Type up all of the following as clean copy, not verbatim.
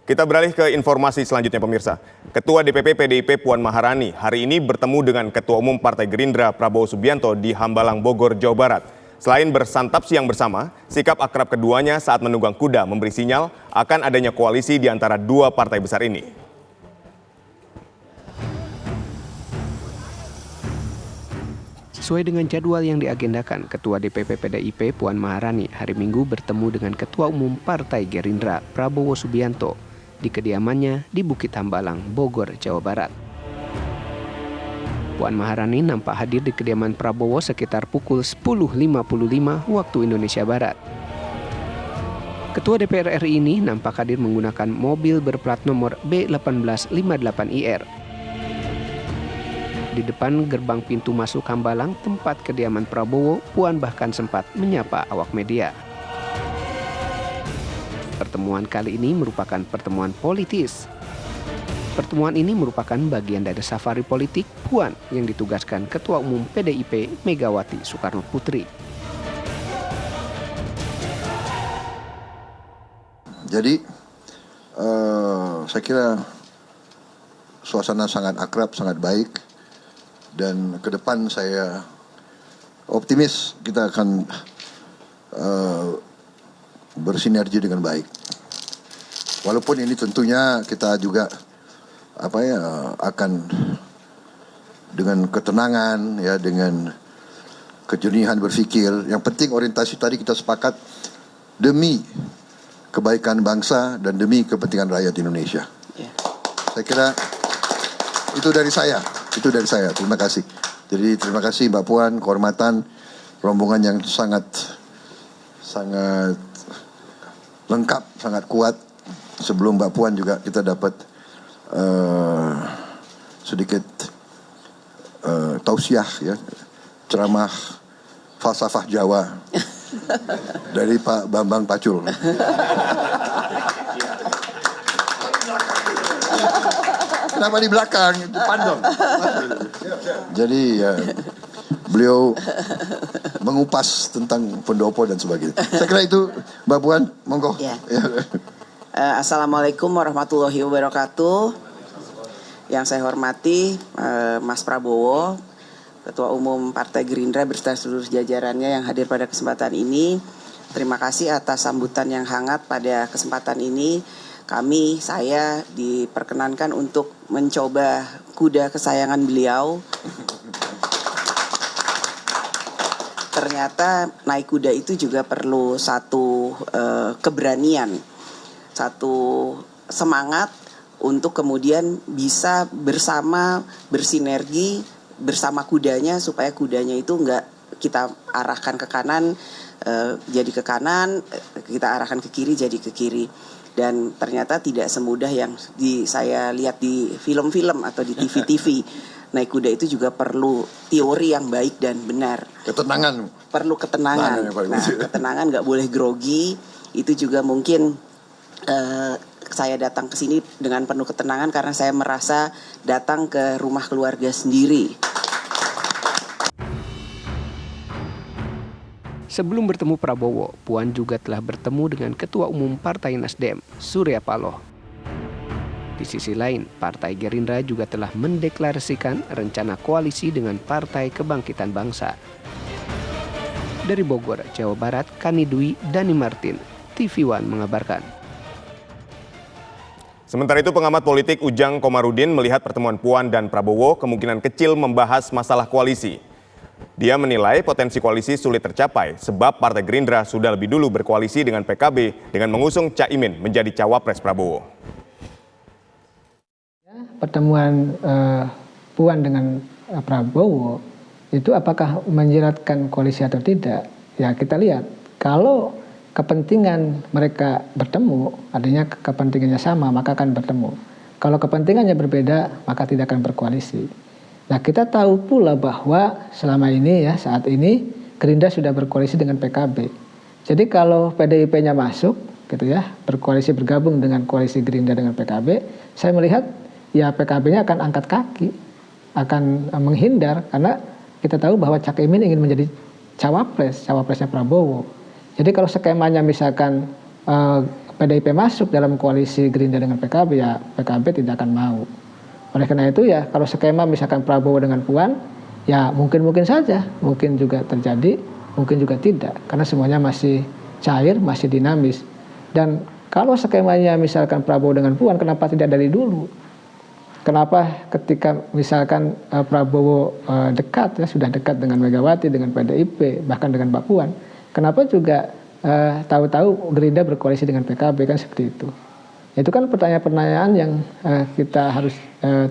Kita beralih ke informasi selanjutnya pemirsa. Ketua DPP PDIP Puan Maharani hari ini bertemu dengan Ketua Umum Partai Gerindra Prabowo Subianto di Hambalang, Bogor, Jawa Barat. Selain bersantap siang bersama, sikap akrab keduanya saat menunggang kuda memberi sinyal akan adanya koalisi di antara dua partai besar ini. Sesuai dengan jadwal yang diagendakan, Ketua DPP PDIP Puan Maharani hari Minggu bertemu dengan Ketua Umum Partai Gerindra Prabowo Subianto di kediamannya di Bukit Hambalang, Bogor, Jawa Barat. Puan Maharani nampak hadir di kediaman Prabowo sekitar pukul 10.55 waktu Indonesia Barat. Ketua DPR RI ini nampak hadir menggunakan mobil berplat nomor B1858IR. Di depan gerbang pintu masuk Hambalang, tempat kediaman Prabowo, Puan bahkan sempat menyapa awak media. Pertemuan kali ini merupakan pertemuan politis. Pertemuan ini merupakan bagian dari safari politik Puan yang ditugaskan Ketua Umum PDIP Megawati Soekarno Putri. Jadi saya kira suasana sangat akrab, sangat baik. Dan ke depan saya optimis kita akan bersinergi dengan baik. Walaupun ini tentunya kita juga akan dengan ketenangan ya, dengan kejernihan berpikir. Yang penting orientasi tadi kita sepakat demi kebaikan bangsa dan demi kepentingan rakyat Indonesia. Saya kira itu dari saya. Terima kasih. Jadi terima kasih Mbak Puan, kehormatan, rombongan yang sangat lengkap, sangat kuat. Sebelum Mbak Puan juga kita dapat sedikit tausiah ya, ceramah falsafah Jawa dari Pak Bambang Pacul. Kenapa di belakang? Depan dong. Jadi ya, beliau mengupas tentang pendopo dan sebagainya. Saya kira itu, Mbak Puan, monggo. Ya. Assalamualaikum warahmatullahi wabarakatuh. Yang saya hormati Mas Prabowo, Ketua Umum Partai Gerindra beserta seluruh jajarannya yang hadir pada kesempatan ini. Terima kasih atas sambutan yang hangat pada kesempatan ini. Saya diperkenankan untuk mencoba kuda kesayangan beliau. Ternyata naik kuda itu juga perlu satu keberanian, satu semangat untuk kemudian bisa bersama bersinergi bersama kudanya supaya kudanya itu enggak kita arahkan ke kanan jadi ke kanan, kita arahkan ke kiri jadi ke kiri. Dan ternyata tidak semudah yang saya lihat di film-film atau di TV-TV. Naik kuda itu juga perlu teori yang baik dan benar. Ketenangan. Perlu ketenangan. Nah, ketenangan nggak boleh grogi. Itu juga mungkin saya datang ke sini dengan penuh ketenangan karena saya merasa datang ke rumah keluarga sendiri. Sebelum bertemu Prabowo, Puan juga telah bertemu dengan Ketua Umum Partai Nasdem, Surya Paloh. Di sisi lain, Partai Gerindra juga telah mendeklarasikan rencana koalisi dengan Partai Kebangkitan Bangsa. Dari Bogor, Jawa Barat, Kani Dwi, Dani Martin, TV One mengabarkan. Sementara itu pengamat politik Ujang Komarudin melihat pertemuan Puan dan Prabowo kemungkinan kecil membahas masalah koalisi. Dia menilai potensi koalisi sulit tercapai sebab Partai Gerindra sudah lebih dulu berkoalisi dengan PKB dengan mengusung Caimin menjadi cawapres Prabowo. Pertemuan Puan dengan Prabowo itu apakah menjeratkan koalisi atau tidak? Ya kita lihat, kalau kepentingan mereka bertemu, artinya kepentingannya sama, maka akan bertemu. Kalau kepentingannya berbeda, maka tidak akan berkoalisi. Nah kita tahu pula bahwa selama ini ya saat ini Gerindra sudah berkoalisi dengan PKB. Jadi kalau PDIP-nya masuk gitu ya, berkoalisi bergabung dengan koalisi Gerindra dengan PKB, saya melihat ya PKB-nya akan angkat kaki, akan menghindar karena kita tahu bahwa Cak Imin ingin menjadi cawapresnya Prabowo. Jadi kalau skemanya misalkan PDIP masuk dalam koalisi Gerindra dengan PKB, ya PKB tidak akan mau. Oleh karena itu ya kalau skema misalkan Prabowo dengan Puan, ya mungkin saja, mungkin juga terjadi, mungkin juga tidak, karena semuanya masih cair, masih dinamis. Dan kalau skemanya misalkan Prabowo dengan Puan, kenapa tidak dari dulu? Kenapa ketika misalkan Prabowo dekat, ya sudah dekat dengan Megawati, dengan PDIP, bahkan dengan Mbak Puan, kenapa juga tahu-tahu Gerindra berkoalisi dengan PKB, kan seperti itu. Itu kan pertanyaan-pertanyaan yang kita harus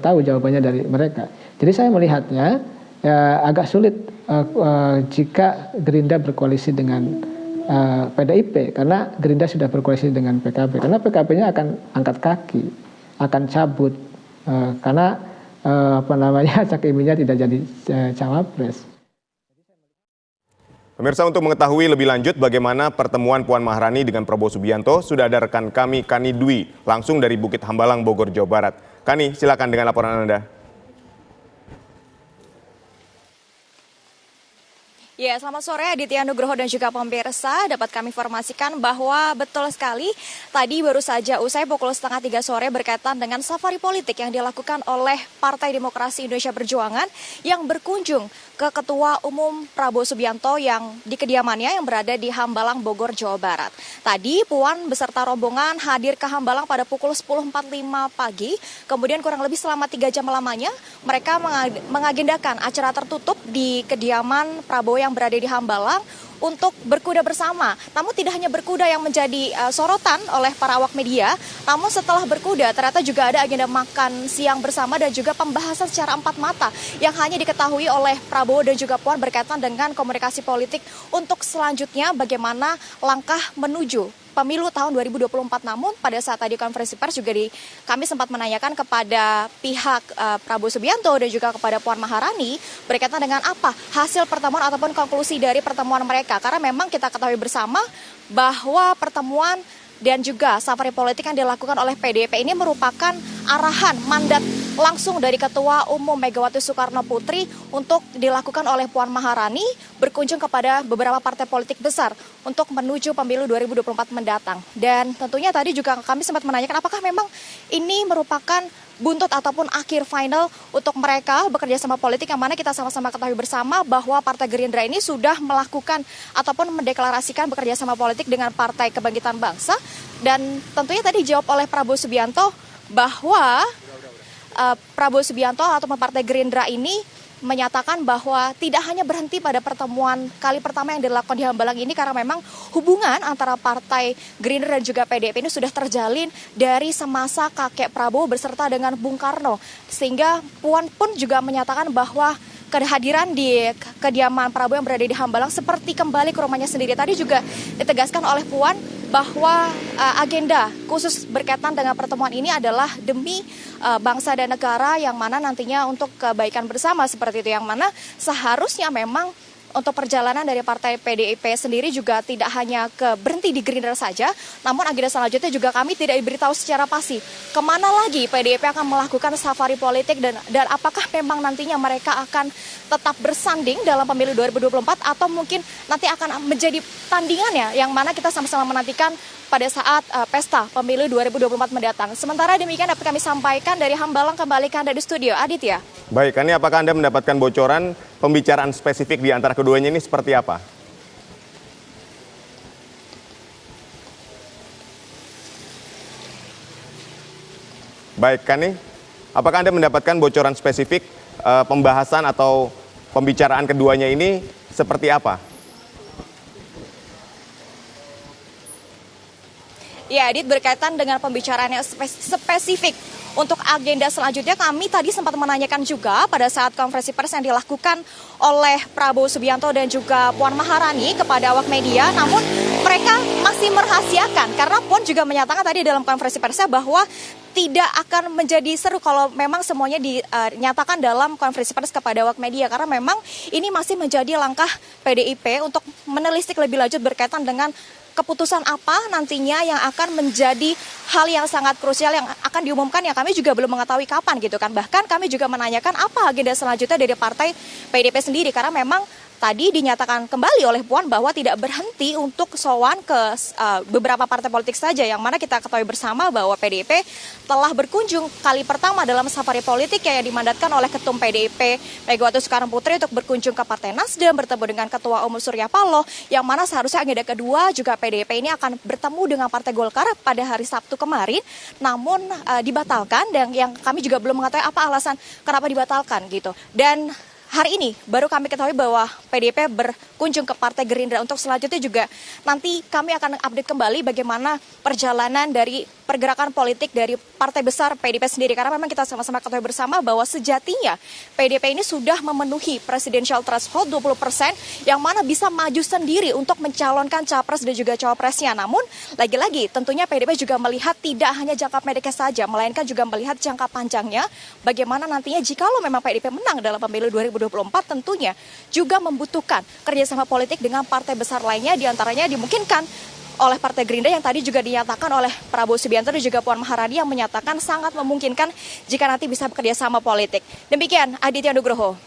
tahu jawabannya dari mereka. Jadi saya melihatnya agak sulit jika Gerindra berkoalisi dengan PDIP, karena Gerindra sudah berkoalisi dengan PKB. Karena PKB-nya akan angkat kaki, akan cabut, karena Cak Iminnya tidak jadi cawapres. Pemirsa, untuk mengetahui lebih lanjut bagaimana pertemuan Puan Maharani dengan Prabowo Subianto, sudah ada rekan kami, Kani Dwi, langsung dari Bukit Hambalang, Bogor, Jawa Barat. Kani, silakan dengan laporan Anda. Ya, selamat sore Aditya Nugroho dan juga pemirsa. Dapat kami informasikan bahwa betul sekali tadi baru saja usai pukul 2:30 sore berkaitan dengan safari politik yang dilakukan oleh Partai Demokrasi Indonesia Perjuangan yang berkunjung ke Ketua Umum Prabowo Subianto yang di kediamannya yang berada di Hambalang, Bogor, Jawa Barat. Tadi Puan beserta rombongan hadir ke Hambalang pada pukul 10.45 pagi. Kemudian kurang lebih selama 3 jam lamanya mereka mengagendakan acara tertutup di kediaman Prabowo yang berada di Hambalang untuk berkuda bersama. Namun tidak hanya berkuda yang menjadi sorotan oleh para awak media, namun setelah berkuda ternyata juga ada agenda makan siang bersama dan juga pembahasan secara empat mata yang hanya diketahui oleh Prabowo dan juga Puan berkaitan dengan komunikasi politik untuk selanjutnya bagaimana langkah menuju pemilu tahun 2024. Namun pada saat tadi konferensi pers juga kami sempat menanyakan kepada pihak Prabowo Subianto dan juga kepada Puan Maharani berkaitan dengan apa hasil pertemuan ataupun konklusi dari pertemuan mereka. Karena memang kita ketahui bersama bahwa pertemuan dan juga safari politik yang dilakukan oleh PDIP ini merupakan arahan mandat langsung dari Ketua Umum Megawati Soekarno Putri untuk dilakukan oleh Puan Maharani berkunjung kepada beberapa partai politik besar untuk menuju pemilu 2024 mendatang. Dan tentunya tadi juga kami sempat menanyakan apakah memang ini merupakan buntut ataupun akhir final untuk mereka bekerja sama politik, yang mana kita sama-sama ketahui bersama bahwa Partai Gerindra ini sudah melakukan ataupun mendeklarasikan bekerja sama politik dengan Partai Kebangkitan Bangsa. Dan tentunya tadi dijawab oleh Prabowo Subianto bahwa Prabowo Subianto atau Partai Gerindra ini menyatakan bahwa tidak hanya berhenti pada pertemuan kali pertama yang dilakukan di Hambalang ini, karena memang hubungan antara Partai Gerindra dan juga PDIP ini sudah terjalin dari semasa kakek Prabowo beserta dengan Bung Karno. Sehingga Puan pun juga menyatakan bahwa kehadiran di kediaman Prabowo yang berada di Hambalang seperti kembali ke rumahnya sendiri. Tadi juga ditegaskan oleh Puan bahwa agenda khusus berkaitan dengan pertemuan ini adalah demi bangsa dan negara, yang mana nantinya untuk kebaikan bersama seperti itu, yang mana seharusnya memang untuk perjalanan dari Partai PDIP sendiri juga tidak hanya berhenti di Gerindra saja, namun agenda selanjutnya juga kami tidak diberitahu secara pasti kemana lagi PDIP akan melakukan safari politik dan apakah memang nantinya mereka akan tetap bersanding dalam pemilu 2024 atau mungkin nanti akan menjadi tandingannya, yang mana kita sama-sama menantikan pada saat pesta pemilu 2024 mendatang. Sementara demikian dapat kami sampaikan dari Hambalang, kembali ke Anda di studio. Aditya. Baik, ini apakah Anda mendapatkan bocoran pembicaraan spesifik di antara keduanya ini seperti apa? Baik, Kani, apakah Anda mendapatkan bocoran spesifik pembahasan atau pembicaraan keduanya ini seperti apa? Ya, Adit, berkaitan dengan pembicaraan yang spesifik untuk agenda selanjutnya, kami tadi sempat menanyakan juga pada saat konferensi pers yang dilakukan oleh Prabowo Subianto dan juga Puan Maharani kepada awak media, namun mereka masih merahasiakan karena Puan juga menyatakan tadi dalam konferensi persnya bahwa tidak akan menjadi seru kalau memang semuanya dinyatakan dalam konferensi pers kepada awak media, karena memang ini masih menjadi langkah PDIP untuk menelisik lebih lanjut berkaitan dengan keputusan apa nantinya yang akan menjadi hal yang sangat krusial yang akan diumumkan, yang kami juga belum mengetahui kapan gitu kan. Bahkan kami juga menanyakan apa agenda selanjutnya dari Partai PDIP sendiri, karena memang tadi dinyatakan kembali oleh Puan bahwa tidak berhenti untuk sowan ke beberapa partai politik saja, yang mana kita ketahui bersama bahwa PDIP telah berkunjung kali pertama dalam safari politik yang dimandatkan oleh Ketum PDIP Megawati Soekarno Putri untuk berkunjung ke Partai Nasdem, bertemu dengan Ketua Umum Surya Paloh, yang mana seharusnya agenda kedua juga PDIP ini akan bertemu dengan Partai Golkar pada hari Sabtu kemarin, namun dibatalkan, dan yang kami juga belum mengetahui apa alasan kenapa dibatalkan gitu. Dan hari ini baru kami ketahui bahwa PDIP berkunjung ke Partai Gerindra. Untuk selanjutnya juga nanti kami akan update kembali bagaimana perjalanan dari pergerakan politik dari partai besar PDIP sendiri. Karena memang kita sama-sama ketahui bersama bahwa sejatinya PDIP ini sudah memenuhi presidential threshold 20% yang mana bisa maju sendiri untuk mencalonkan capres dan juga cawapresnya. Namun lagi-lagi tentunya PDIP juga melihat tidak hanya jangka pendeknya saja, melainkan juga melihat jangka panjangnya. Bagaimana nantinya jikalau memang PDIP menang dalam pemilu 2024, tentunya juga membutuhkan kerjasama politik dengan partai besar lainnya, diantaranya dimungkinkan oleh Partai Gerindra yang tadi juga dinyatakan oleh Prabowo Subianto dan juga Puan Maharani yang menyatakan sangat memungkinkan jika nanti bisa bekerja sama politik. Demikian Aditya Nugroho.